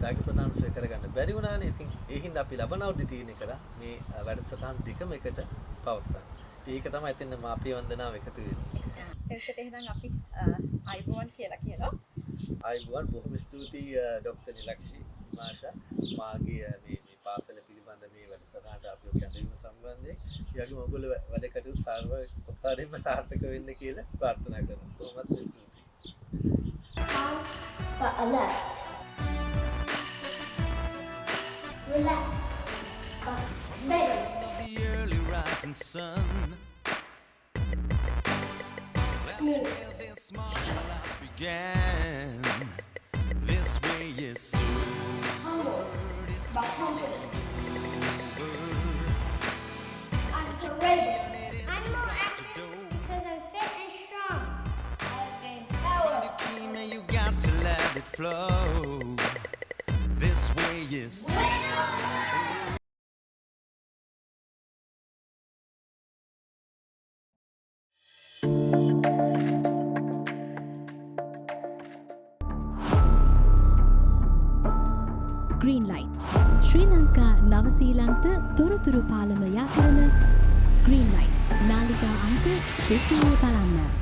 G: ත්‍යාග ප්‍රදානසය කරගන්න බැරි වුණානේ. ඉතින් ඒ හින්දා අපි ලබන අවුරුද්දේ තීරණය කළා මේ වැඩසටහන් දෙකම එකට පවත්වන්න. ඒක තමයි එතන මාපිය වන්දනාව එකතු වෙන්නේ.
B: එතකොට එහෙනම් අපි අයිබෝන් කියලා කියනවා.
G: අයිබෝන් බොහොම ස්තුතියි ડોක්ටර් නිලක්ෂි මාෂා මාගේ මේ පාසල පිළිබඳ මේ වැඩසටහනට අපි කැඳවීම සම්බන්ධයෙන් ඒ වගේම ඔයගොල්ලෝ වැඩ කටයුතු සාර්ව කොටාරින්ම සාර්ථක වෙන්න කියලා ප්‍රාර්ථනා කරනවා. කොහොමද ස්තුතියි.
F: For alert. Relax. But ready.
L: The early rising sun. That's where this martial art began. This way is so
F: Humble, but confident. I'm courageous. I'm more active because I'm fit and strong. I've been
L: from the cream and you got to let it flow. This way is
A: GreenLight ශ්‍රී ලංකා නවසීලන්ත තොරතුරු පාලමයා කරන GreenLight නාලිකා අංක 200 බලන්න.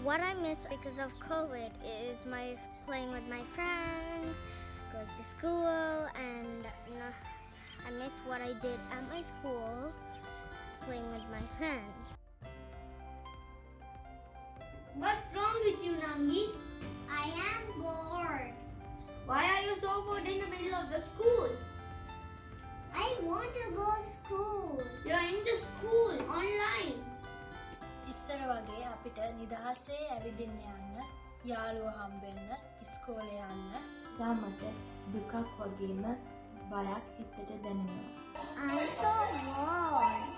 F: What I miss because of COVID is my playing with my friends, go to school, and I miss what I did at my school, playing with my friends. What's wrong with you, Nangi? I am bored. Why are you so bored in the middle of the school? I want to go school. You're in the school online.
M: ඉස්සර වගේ අපිට නිදහසේ ඇවිදින්න යන්න, යාළුවෝ හම්බෙන්න, ඉස්කෝලේ යන්න සමට දුකක් වගේම බයක් හිතට දැනෙනවා.
F: I'm so bored.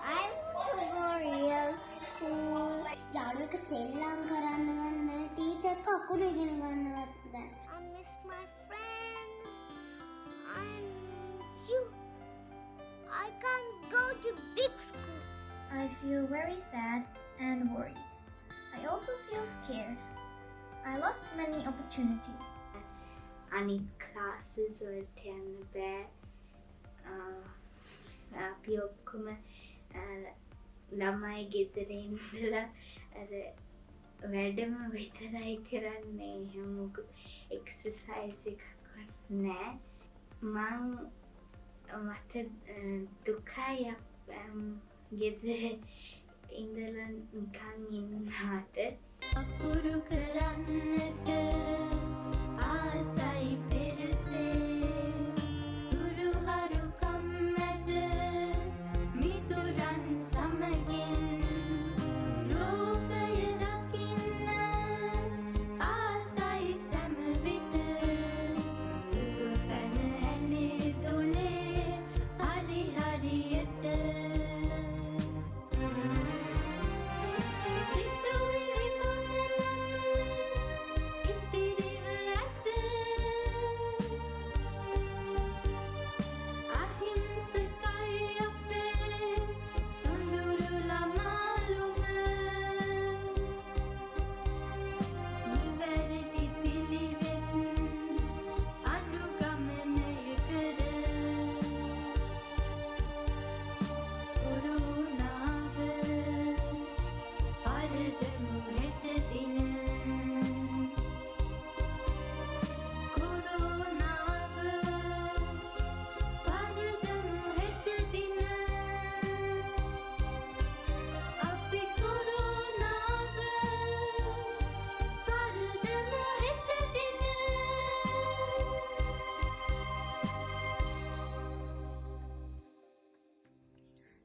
F: I want to go real school. යාළුවෙක් සෙල්ලම් කරන්න ගන්න, ටීචර් කකුල ඉගෙන ගන්නවත් දැන්. I miss my friends. I can't go to big school.
M: I feel very sad and worried. I also feel scared. I lost many opportunities.
F: අනිත් ක්ලාසස් වලට යන්න බෑ. අපි ඔක්කොම ළමයි ගෙදර ඉඳලා අර වැඩම විතරයි කරන්නේ. හැමෝක එක්සර්සයිස් එකක්වත් නෑ. මට දුකයි ගෙදර ඉඳලා නිකන් ඉන්නට.
M: අකුරු කරන්නට ආසයි පෙරසේ ගුරුහරුකම් මැද මිතුරන් සමගින් ලෝකය දකින්න ආසයි සැම විට දුක පැන ඇලේ දොලේ හරි හරියට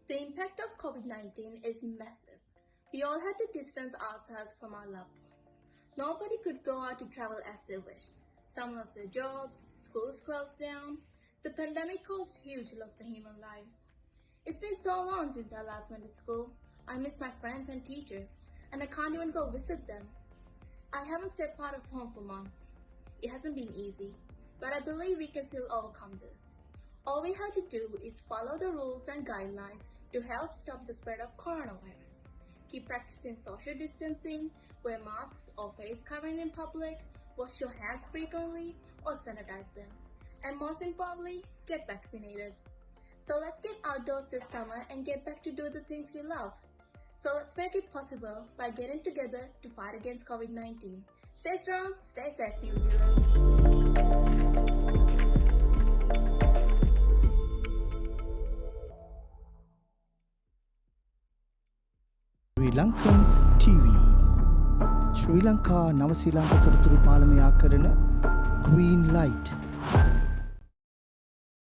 N: The impact of COVID-19 is massive. We all had to distance ourselves from our loved ones. Nobody could go out to travel as they wished. Some lost their jobs, schools closed down. The pandemic caused huge loss to human lives. It's been so long since I last went to school. I miss my friends and teachers, and I can't even go visit them. I haven't stepped out of home for months. It hasn't been easy, but I believe we can still overcome this. All we have to do is follow the rules and guidelines to help stop the spread of coronavirus. Keep practicing social distancing, wear masks or face covering in public, wash your hands frequently or sanitize them. And most importantly, get vaccinated. So let's get outdoors this summer and get back to do the things we love. So let's make it possible by getting together to fight against COVID-19. Stay strong, stay safe, New Zealand.
O: Lankanz-TV Sri Lanka Nava Sri Lanka තොරතුරු පාලනය කරන GreenLight